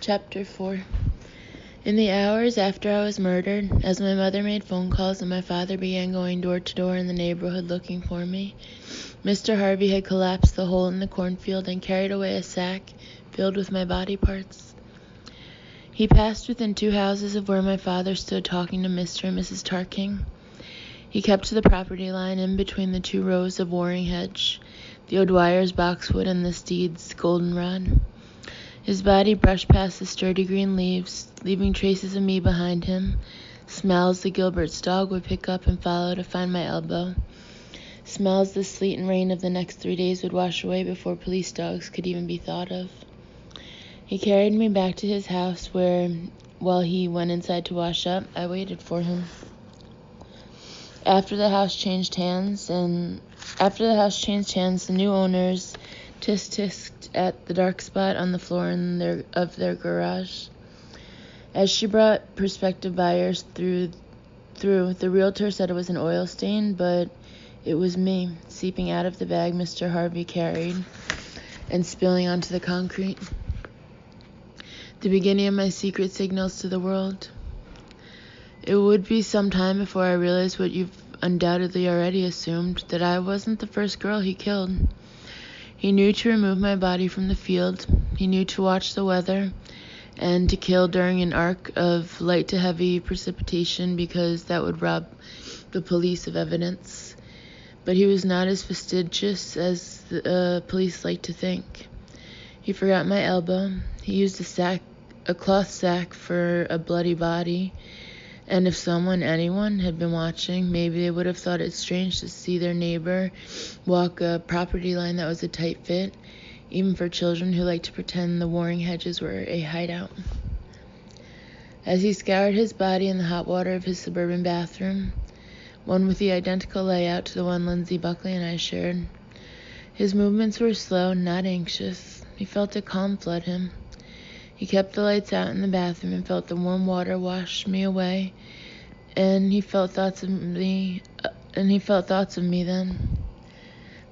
Chapter 4. In the hours after I was murdered, as my mother made phone calls and my father began going door to door in the neighborhood looking for me, Mr. Harvey had collapsed the hole in the cornfield and carried away a sack filled with my body parts. He passed within 2 houses of where my father stood talking to Mr. and Mrs. Tarking. He kept to the property line in between the 2 rows of warring hedge, the O'Dwyer's boxwood and the Steed's goldenrod. His body brushed past the sturdy green leaves, leaving traces of me behind him, smells the Gilbert's dog would pick up and follow to find my elbow, smells the sleet and rain of the next 3 days would wash away before police dogs could even be thought of. He carried me back to his house where, while he went inside to wash up, I waited for him. After the house changed hands, the new owners tisk-tisked at the dark spot on the floor of their garage. As she brought prospective buyers through, the realtor said it was an oil stain, but it was me, seeping out of the bag Mr. Harvey carried and spilling onto the concrete. The beginning of my secret signals to the world. It would be some time before I realized what you've undoubtedly already assumed, that I wasn't the first girl he killed. He knew to remove my body from the field. He knew to watch the weather and to kill during an arc of light to heavy precipitation because that would rob the police of evidence. But he was not as fastidious as the police like to think. He forgot my elbow. He used a cloth sack for a bloody body. And if anyone had been watching, maybe they would have thought it strange to see their neighbor walk a property line that was a tight fit, even for children who like to pretend the warring hedges were a hideout. As he scoured his body in the hot water of his suburban bathroom, one with the identical layout to the one Lindsay Buckley and I shared, his movements were slow, not anxious. He felt a calm flood him. He kept the lights out in the bathroom and felt the warm water wash me away, and he felt thoughts of me then.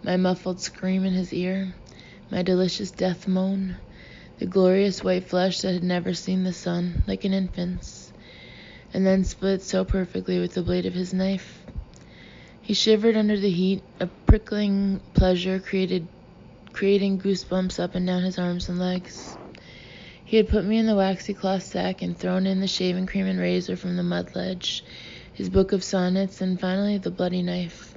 My muffled scream in his ear, my delicious death moan, the glorious white flesh that had never seen the sun, like an infant's, and then split so perfectly with the blade of his knife. He shivered under the heat, a prickling pleasure creating goosebumps up and down his arms and legs. He had put me in the waxy cloth sack and thrown in the shaving cream and razor from the mud ledge, his book of sonnets, and finally the bloody knife.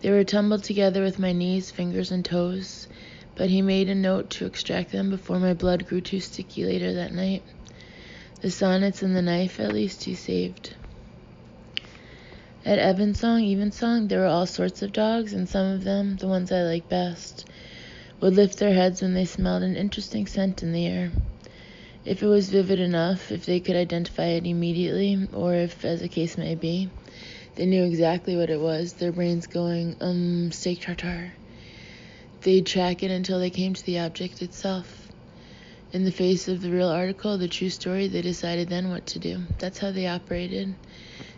They were tumbled together with my knees, fingers, and toes, but he made a note to extract them before my blood grew too sticky later that night. The sonnets and the knife, at least, he saved. At Evensong, there were all sorts of dogs, and some of them, the ones I liked best, would lift their heads when they smelled an interesting scent in the air. If it was vivid enough, if they could identify it immediately, or if, as the case may be, they knew exactly what it was, their brains going, steak tartare, they'd track it until they came to the object itself. In the face of the real article, the true story, they decided then what to do. That's how they operated.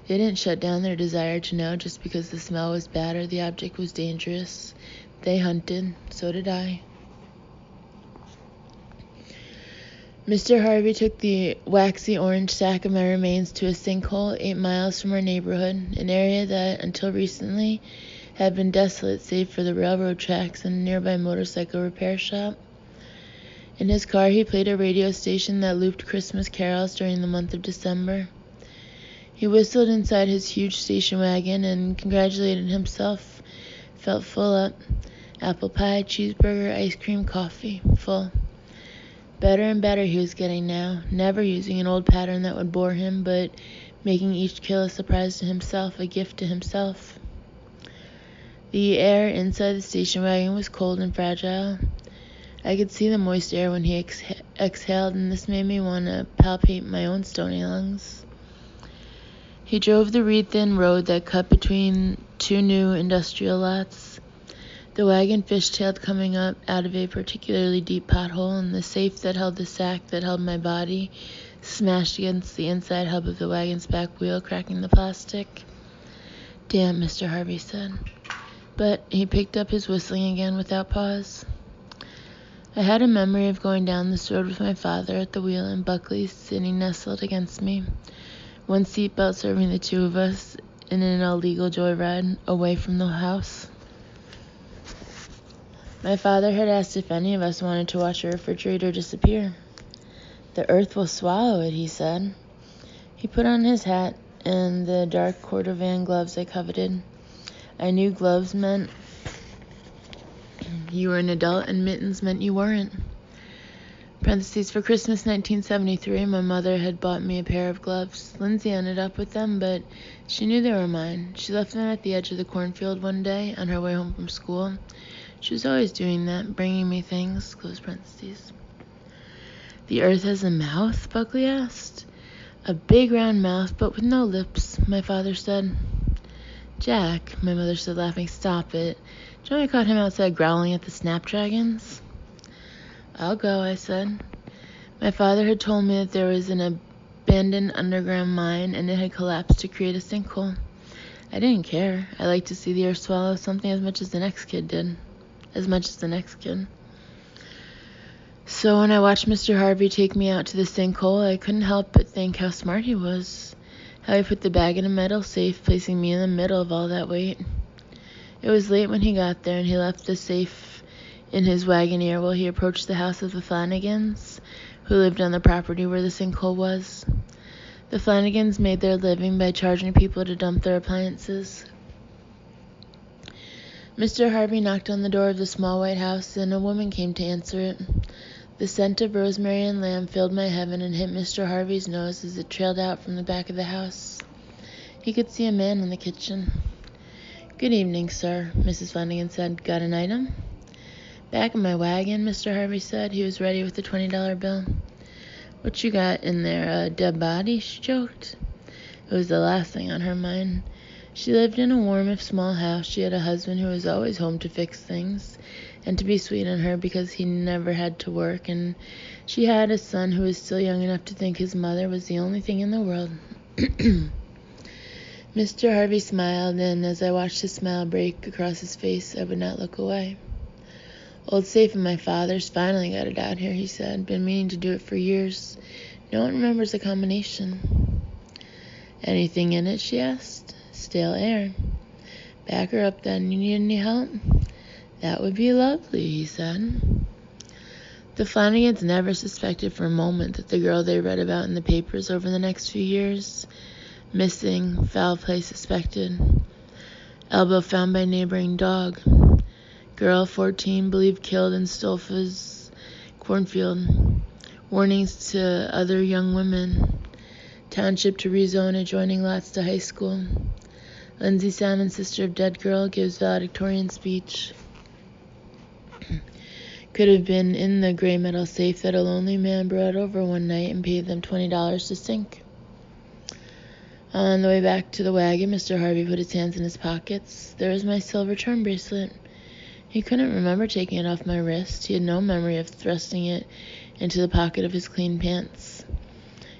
They didn't shut down their desire to know just because the smell was bad or the object was dangerous. They hunted. So did I. Mr. Harvey took the waxy orange sack of my remains to a sinkhole 8 miles from our neighborhood, an area that, until recently, had been desolate save for the railroad tracks and a nearby motorcycle repair shop. In his car, he played a radio station that looped Christmas carols during the month of December. He whistled inside his huge station wagon and congratulated himself. Felt full up. Apple pie, cheeseburger, ice cream, coffee. Full. Better and better he was getting now, never using an old pattern that would bore him, but making each kill a surprise to himself, a gift to himself. The air inside the station wagon was cold and fragile. I could see the moist air when he exhaled, and this made me want to palpate my own stony lungs. He drove the reed-thin road that cut between 2 new industrial lots. The wagon fishtailed coming up out of a particularly deep pothole, and the safe that held the sack that held my body smashed against the inside hub of the wagon's back wheel, cracking the plastic. "Damn," Mr. Harvey said. But he picked up his whistling again without pause. I had a memory of going down this road with my father at the wheel and Buckley sitting nestled against me, one seatbelt serving the two of us in an illegal joyride away from the house. My father had asked if any of us wanted to watch a refrigerator disappear. "The earth will swallow it," he said. He put on his hat and the dark Cordovan gloves I coveted. I knew gloves meant you were an adult and mittens meant you weren't. Parentheses, for Christmas 1973, my mother had bought me a pair of gloves. Lindsay ended up with them, but she knew they were mine. She left them at the edge of the cornfield one day on her way home from school. She was always doing that, bringing me things, close parentheses. "The earth has a mouth?" Buckley asked. "A big round mouth, but with no lips," my father said. "Jack," my mother said, laughing, "stop it. Do you know I caught him outside growling at the snapdragons?" "I'll go," I said. My father had told me that there was an abandoned underground mine and it had collapsed to create a sinkhole. I didn't care. I liked to see the earth swallow something as much as the next kid did. So when I watched Mr. Harvey take me out to the sinkhole, I couldn't help but think how smart he was. How he put the bag in a metal safe, placing me in the middle of all that weight. It was late when he got there, and he left the safe in his wagoneer while he approached the house of the Flanagans, who lived on the property where the sinkhole was. The Flanagans made their living by charging people to dump their appliances. Mr. Harvey knocked on the door of the small white house, and a woman came to answer it. The scent of rosemary and lamb filled my heaven and hit Mr. Harvey's nose as it trailed out from the back of the house. He could see a man in the kitchen. "Good evening, sir," Mrs. Flanagan said. "Got an item?" "Back in my wagon," Mr. Harvey said. He was ready with the $20 bill. "What you got in there, a dead body?" she joked. It was the last thing on her mind. She lived in a warm if small house. She had a husband who was always home to fix things and to be sweet on her because he never had to work, and she had a son who was still young enough to think his mother was the only thing in the world. Mr. Harvey smiled, and as I watched his smile break across his face, I would not look away. "Old safe of my father's, finally got it out here," he said. "Been meaning to do it for years. No one remembers the combination." "Anything in it?" she asked. "Stale air." "Back her up then. You need any help?" "That would be lovely," he said. The Flanagans never suspected for a moment that the girl they read about in the papers over the next few years, missing, foul play suspected, elbow found by neighboring dog, girl 14 believed killed in Stolfa's cornfield, warnings to other young women, township to rezone adjoining lots to high school, Lindsay Salmon, sister of dead girl, gives valedictorian speech. Could have been in the gray metal safe that a lonely man brought over one night and paid them $20 to sink. On the way back to the wagon, Mr. Harvey put his hands in his pockets. There was my silver charm bracelet. He couldn't remember taking it off my wrist. He had no memory of thrusting it into the pocket of his clean pants.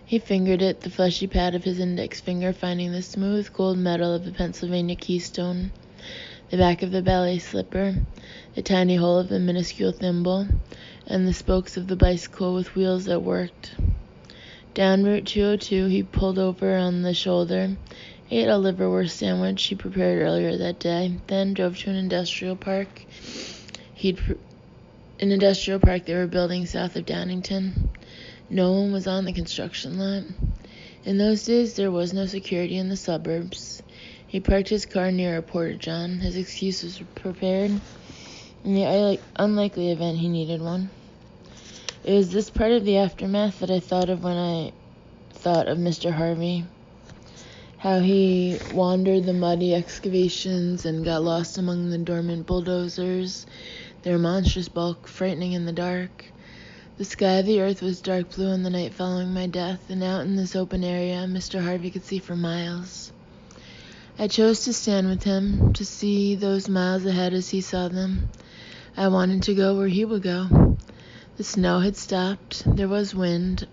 He fingered it, the fleshy pad of his index finger finding the smooth gold metal of the Pennsylvania keystone, the back of the ballet slipper, the tiny hole of the minuscule thimble, and the spokes of the bicycle with wheels that worked. Down Route 202, he pulled over on the shoulder, ate a liverwurst sandwich he prepared earlier that day, then drove to an industrial park. An industrial park they were building south of Downingtown. No one was on the construction lot. In those days, there was no security in the suburbs. He parked his car near a porta-john. His excuse was prepared in the unlikely event he needed one. It was this part of the aftermath that I thought of when I thought of Mr. Harvey. How he wandered the muddy excavations and got lost among the dormant bulldozers, their monstrous bulk frightening in the dark. The sky of the earth was dark blue in the night following my death, and out in this open area, Mr. Harvey could see for miles. I chose to stand with him, to see those miles ahead as he saw them. I wanted to go where he would go. The snow had stopped. There was wind.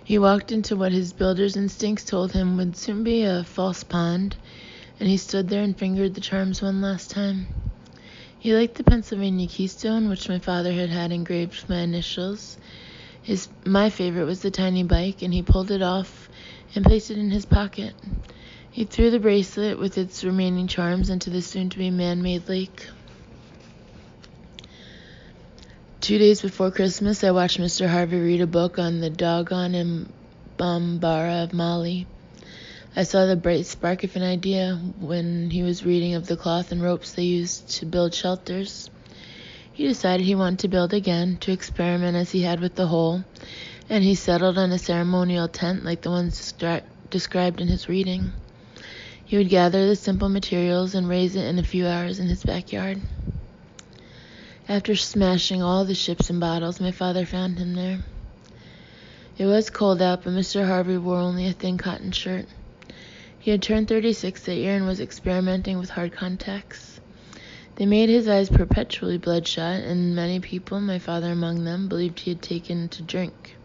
He walked into what his builder's instincts told him would soon be a false pond, and he stood there and fingered the charms one last time. He liked the Pennsylvania Keystone, which my father had engraved with my initials. My favorite was the tiny bike, and he pulled it off and placed it in his pocket. He threw the bracelet with its remaining charms into the soon-to-be man-made lake. 2 days before Christmas, I watched Mr. Harvey read a book on the Dogon and Bambara of Mali. I saw the bright spark of an idea when he was reading of the cloth and ropes they used to build shelters. He decided he wanted to build again, to experiment as he had with the hole, and he settled on a ceremonial tent like the ones described in his reading. He would gather the simple materials and raise it in a few hours in his backyard. After smashing all the ships and bottles, my father found him there. It was cold out, but Mr. Harvey wore only a thin cotton shirt. He had turned 36 that year and was experimenting with hard contacts. They made his eyes perpetually bloodshot, and many people, my father among them, believed he had taken to drink.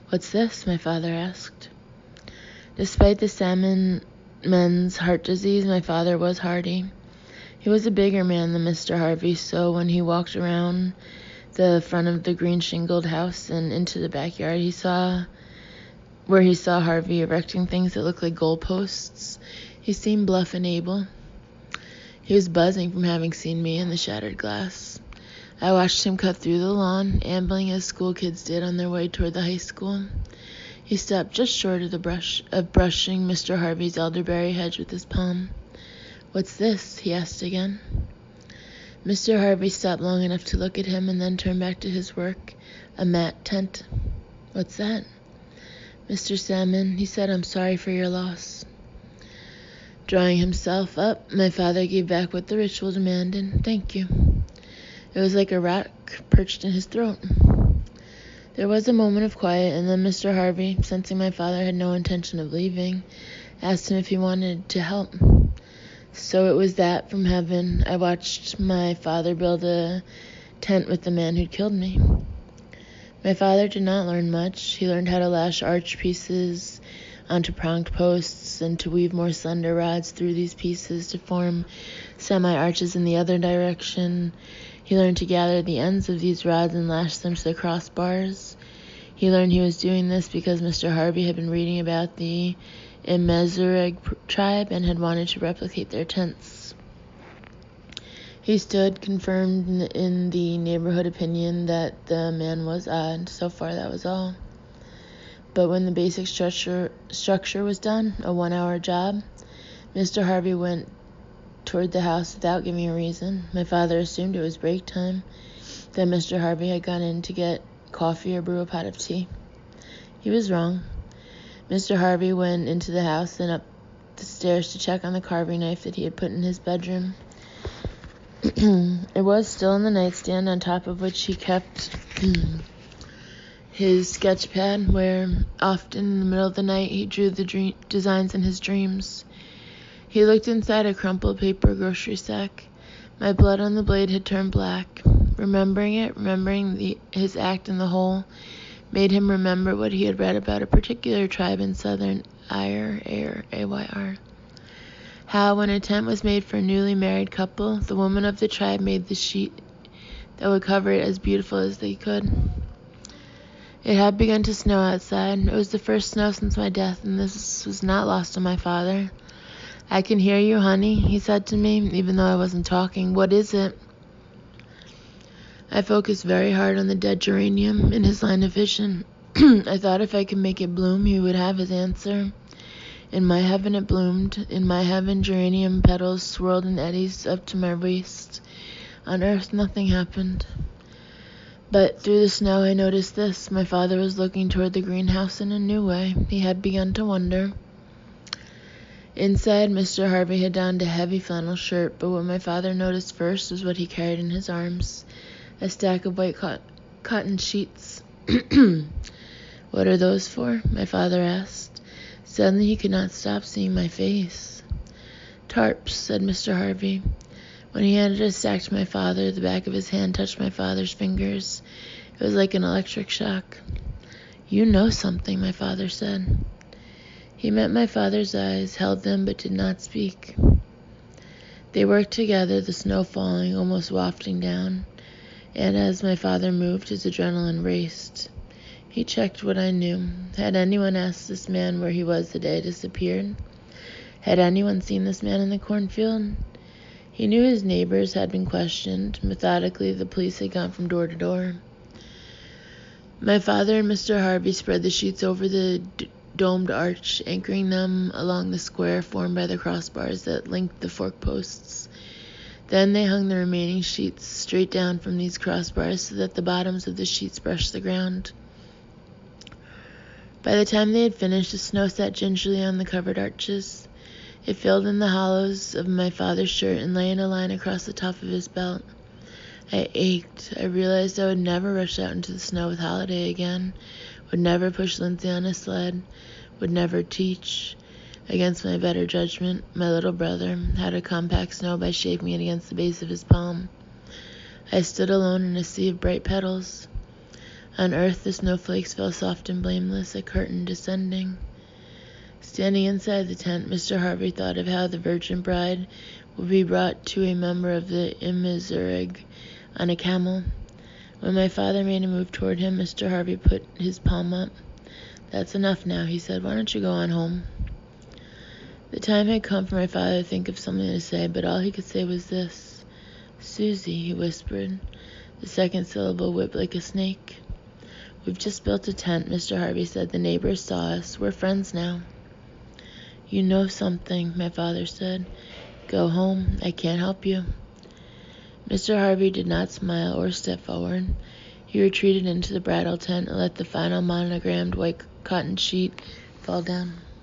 "What's this?" my father asked. Despite the salmonmen's heart disease, my father was hardy. He was a bigger man than Mr. Harvey, so when he walked around the front of the green shingled house and into the backyard, he saw Harvey erecting things that looked like goalposts. He seemed bluff and able. He was buzzing from having seen me in the shattered glass. I watched him cut through the lawn, ambling as school kids did on their way toward the high school. He stopped just short of brushing Mr. Harvey's elderberry hedge with his palm. "What's this?" he asked again. Mr. Harvey stopped long enough to look at him and then turned back to his work, a mat tent. "What's that?" "Mr. Salmon," he said, "I'm sorry for your loss." Drawing himself up, my father gave back what the ritual demanded. "Thank you." It was like a rock perched in his throat. There was a moment of quiet, and then Mr. Harvey, sensing my father had no intention of leaving, asked him if he wanted to help. So it was that, from heaven, I watched my father build a tent with the man who'd killed me. My father did not learn much. He learned how to lash arch pieces onto pronged posts and to weave more slender rods through these pieces to form semi-arches in the other direction. He learned to gather the ends of these rods and lash them to the crossbars. He learned he was doing this because Mr. Harvey had been reading about the Imezureg tribe and had wanted to replicate their tents. He stood, confirmed in the neighborhood opinion that the man was odd. So far, that was all. But when the basic structure was done, a 1-hour job, Mr. Harvey went toward the house without giving a reason. My father assumed it was break time, that Mr. Harvey had gone in to get coffee or brew a pot of tea. He was wrong. Mr. Harvey went into the house and up the stairs to check on the carving knife that he had put in his bedroom. It was still in the nightstand, on top of which he kept his sketch pad, where often in the middle of the night he drew the designs in his dreams. He looked inside a crumpled paper grocery sack. My blood on the blade had turned black. Remembering his act in the hole, made him remember what he had read about a particular tribe in southern Ayr. How, when a tent was made for a newly married couple, the women of the tribe made the sheet that would cover it as beautiful as they could. It had begun to snow outside. It was the first snow since my death, and this was not lost on my father. "I can hear you, honey," he said to me, even though I wasn't talking. "What is it?" I focused very hard on the dead geranium in his line of vision. I thought if I could make it bloom, he would have his answer. In my heaven it bloomed. In my heaven, geranium petals swirled in eddies up to my waist. On earth, nothing happened. But through the snow, I noticed this. My father was looking toward the greenhouse in a new way. He had begun to wonder. Inside, Mr. Harvey had donned a heavy flannel shirt, but what my father noticed first was what he carried in his arms, a stack of white cotton sheets. "What are those for?" my father asked. Suddenly he could not stop seeing my face. "Tarps," said Mr. Harvey. When he handed a stack to my father, the back of his hand touched my father's fingers. It was like an electric shock. "You know something," my father said. He met my father's eyes, held them, but did not speak. They worked together, the snow falling, almost wafting down, and as my father moved, his adrenaline raced. He checked what I knew. Had anyone asked this man where he was the day it disappeared? Had anyone seen this man in the cornfield? He knew his neighbors had been questioned. Methodically, the police had gone from door to door. My father and Mr. Harvey spread the sheets over the domed arch, anchoring them along the square formed by the crossbars that linked the fork posts. Then they hung the remaining sheets straight down from these crossbars so that the bottoms of the sheets brushed the ground. By the time they had finished, the snow sat gingerly on the covered arches. It filled in the hollows of my father's shirt and lay in a line across the top of his belt. I ached. I realized I would never rush out into the snow with Holiday again, would never push Lindsay on a sled, would never teach. Against my better judgment, my little brother had to compact snow by shaking it against the base of his palm. I stood alone in a sea of bright petals. On earth, the snowflakes fell soft and blameless, a curtain descending. Standing inside the tent, Mr. Harvey thought of how the virgin bride would be brought to a member of the Imizureg on a camel. When my father made a move toward him, Mr. Harvey put his palm up. "That's enough now," he said. "Why don't you go on home?" The time had come for my father to think of something to say, but all he could say was this. "Susie," he whispered. The second syllable whipped like a snake. "We've just built a tent," Mr. Harvey said. "The neighbors saw us. We're friends now." "You know something," my father said. "Go home. I can't help you." Mr. Harvey did not smile or step forward. He retreated into the bridal tent and let the final monogrammed white cotton sheet fall down.